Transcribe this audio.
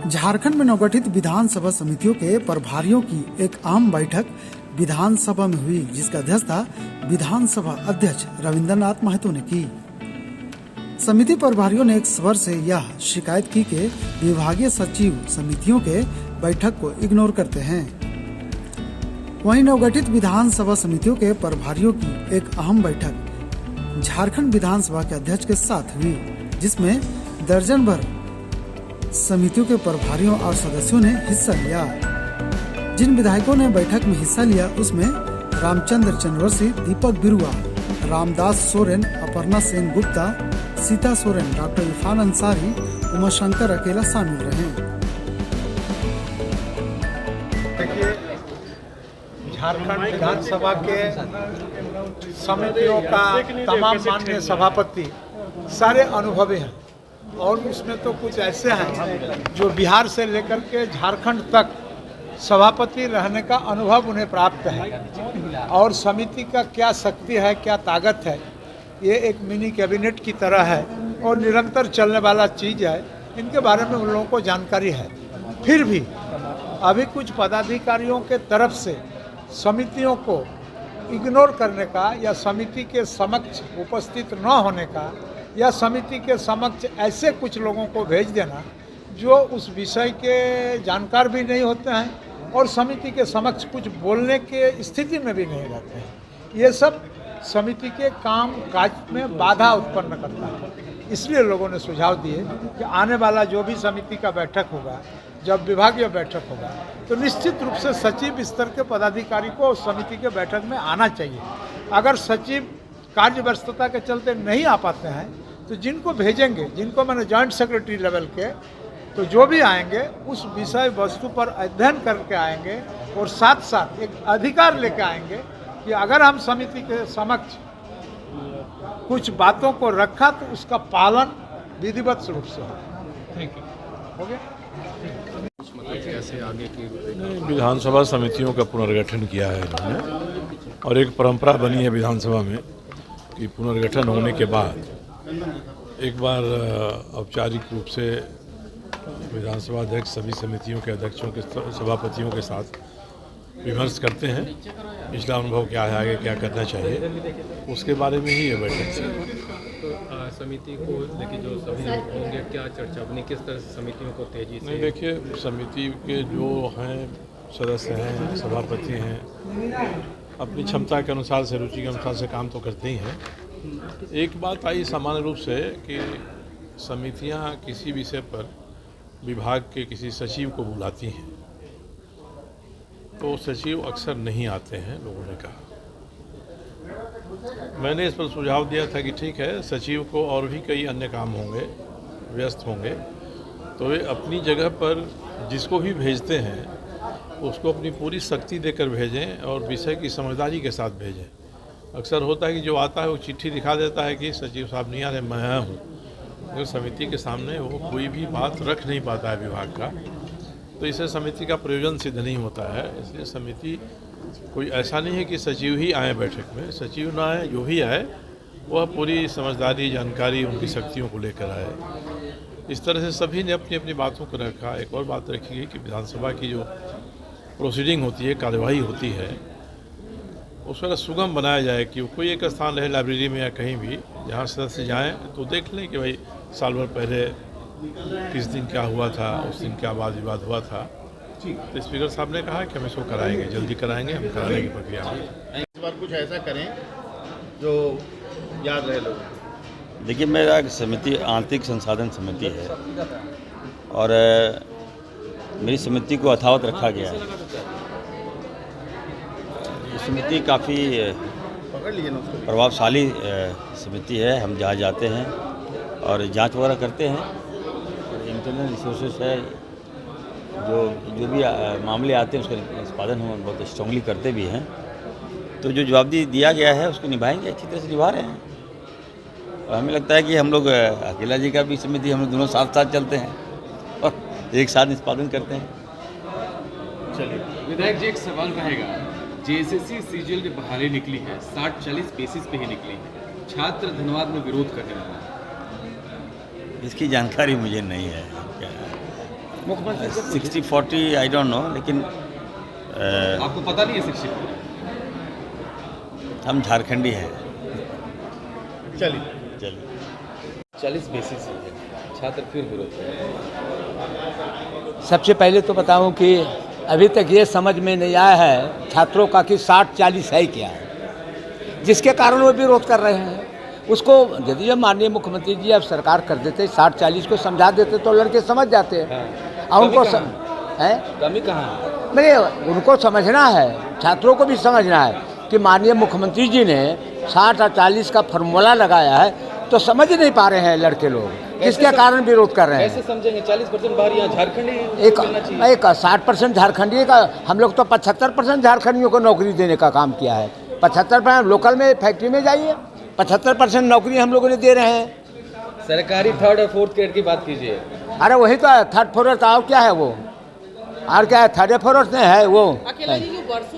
झारखंड में नवगठित विधानसभा समितियों के प्रभारियों की एक आम बैठक विधानसभा में हुई, जिसका अध्यक्षता विधानसभा अध्यक्ष रविंद्रनाथ महतो ने की। समिति प्रभारियों ने एक स्वर से यह शिकायत की कि विभागीय सचिव समितियों के बैठक को इग्नोर करते हैं। वहीं नवगठित विधानसभा समितियों के प्रभारियों की एक अहम बैठक झारखंड विधानसभा के अध्यक्ष के साथ हुई, जिसमें दर्जन भर समितियों के प्रभारियों और सदस्यों ने हिस्सा लिया। जिन विधायकों ने बैठक में हिस्सा लिया उसमें रामचंद्र चंद्रवंशी, दीपक बिरुआ, रामदास सोरेन, अपर्णा सेन गुप्ता, सीता सोरेन, डॉक्टर इरफान अंसारी, उमाशंकर अकेला शामिल रहे। देखिए, झारखंड विधानसभा के समितियों का तमाम माननीय सभापति सारे अनुभवी हैं और उसमें तो कुछ ऐसे हैं जो बिहार से लेकर के झारखंड तक सभापति रहने का अनुभव उन्हें प्राप्त है और समिति का क्या शक्ति है, क्या ताकत है, ये एक मिनी कैबिनेट की तरह है और निरंतर चलने वाला चीज़ है। इनके बारे में उन लोगों को जानकारी है। फिर भी अभी कुछ पदाधिकारियों के तरफ से समितियों को इग्नोर करने का या समिति के समक्ष उपस्थित न होने का या समिति के समक्ष ऐसे कुछ लोगों को भेज देना जो उस विषय के जानकार भी नहीं होते हैं और समिति के समक्ष कुछ बोलने के स्थिति में भी नहीं रहते हैं, ये सब समिति के काम काज में बाधा उत्पन्न करता है। इसलिए लोगों ने सुझाव दिए कि आने वाला जो भी समिति का बैठक होगा, जब विभागीय बैठक होगा, तो निश्चित रूप से सचिव स्तर के पदाधिकारी को उस समिति के बैठक में आना चाहिए। अगर सचिव कार्य व्यस्तता के चलते नहीं आ पाते हैं तो जिनको भेजेंगे, जिनको मैंने जॉइंट सेक्रेटरी लेवल के, तो जो भी आएंगे उस विषय वस्तु पर अध्ययन करके आएंगे और साथ साथ एक अधिकार लेके आएंगे कि अगर हम समिति के समक्ष कुछ बातों को रखा तो उसका पालन विधिवत रूप से हो गया। विधानसभा समितियों का पुनर्गठन किया है इन्होंने और एक परंपरा बनी है विधानसभा में कि पुनर्गठन होने के बाद एक बार औपचारिक रूप से विधानसभा अध्यक्ष सभी समितियों के अध्यक्षों के सभापतियों के साथ विमर्श करते हैं। पिछला अनुभव क्या है, आगे क्या करना चाहिए, उसके बारे में ही ये बैठक थी। तो समिति को लेकर जो सभी लोग होंगे, क्या चर्चा अपनी किस तरह से समितियों को तेजी से? नहीं, देखिए, समिति के जो हैं सदस्य हैं, सभापति हैं, अपनी क्षमता के अनुसार से, रुचि के अनुसार से काम तो करते ही हैं। एक बात आई सामान्य रूप से कि समितियां किसी विषय पर विभाग के किसी सचिव को बुलाती हैं तो सचिव अक्सर नहीं आते हैं, लोगों ने कहा। मैंने इस पर सुझाव दिया था कि ठीक है, सचिव को और भी कई अन्य काम होंगे, व्यस्त होंगे, तो वे अपनी जगह पर जिसको भी भेजते हैं उसको अपनी पूरी शक्ति देकर भेजें और विषय की समझदारी के साथ भेजें। अक्सर होता है कि जो आता है वो चिट्ठी दिखा देता है कि सचिव साहब नहीं आ रहे, मैं आया हूँ, जो समिति के सामने वो कोई भी बात रख नहीं पाता है विभाग का, तो इससे समिति का प्रयोजन सिद्ध नहीं होता है। इसलिए समिति कोई ऐसा नहीं है कि सचिव ही आए बैठक में, सचिव ना आए, जो भी आए वह पूरी समझदारी, जानकारी, उनकी शक्तियों को लेकर आए। इस तरह से सभी ने अपनी अपनी बातों को रखा। एक और बात रखी गई कि विधानसभा की जो प्रोसीडिंग होती है, कार्यवाही होती है, उसको सुगम बनाया जाए कि कोई एक स्थान रहे लाइब्रेरी में या कहीं भी जहाँ सदस्य जाएँ तो देख लें कि भाई साल भर पहले किस दिन क्या हुआ था, उस दिन क्या वाद विवाद हुआ था। तो स्पीकर साहब ने कहा कि हम इसको कराएंगे, जल्दी कराएंगे, हम कराने की प्रक्रिया में। इस बार कुछ ऐसा करें जो याद रहे लोग। देखिए, मेरा समिति आंतरिक संसाधन समिति है और मेरी समिति को यथावत रखा गया है। ये समिति काफ़ी प्रभावशाली समिति है। हम जहाँ जाते हैं और जांच वगैरह करते हैं, इंटरनल रिसोर्सेज है, जो भी मामले आते हैं उसका निष्पादन हम बहुत स्ट्रांगली करते भी हैं। तो जो जवाबदेही दिया गया है उसको निभाएंगे, अच्छी तरह से निभा रहे हैं। और हमें लगता है कि हम लोग अकेला जी का भी समिति, हम लोग दोनों साथ साथ चलते हैं और एक साथ निष्पादन करते हैं। चलिए, विधायक जी, एक सवाल रहेगा। जेएसएससी सीजीएल बहाली निकली है, 60-40 बेसिस पे ही निकली है, छात्र धनबाद में विरोध करने लगा। इसकी जानकारी मुझे नहीं है। मुख्यमंत्री से 60-40 आई डोंट नो, लेकिन आपको पता नहीं है 60? हम झारखंडी हैं। चलिए। चलिए 40 बेसिस है, छात्र फिर विरोध कर रहे हैं। सबसे पहले तो बताऊं कि अभी तक ये समझ में नहीं आया है छात्रों का कि 60-40 है क्या है, जिसके कारण वो विरोध कर रहे हैं। उसको यदि जब माननीय मुख्यमंत्री जी अब सरकार कर देते 60-40 को समझा देते तो लड़के समझ जाते हैं। और उनको कमी कहाँ है? मेरे उनको समझना है, छात्रों को भी समझना है कि माननीय मुख्यमंत्री जी ने 60 और 40 का फार्मूला लगाया है, तो समझ नहीं पा रहे हैं लड़के लोग, किसके कारण विरोध कर रहे हैं। कैसे समझेंगे? 40% बाहर यहाँ झारखंडी एक 60% झारखंडी का, हम लोग तो 75% झारखंडियों को नौकरी देने का काम किया है। 75% लोकल में फैक्ट्री में जाइए, 75% नौकरी हम लोगों ने दे रहे हैं। सरकारी 3rd और 4th ग्रेड की बात कीजिए। अरे वही तो है 3rd 4th, और क्या है वो, और क्या है 3rd 4th है वो।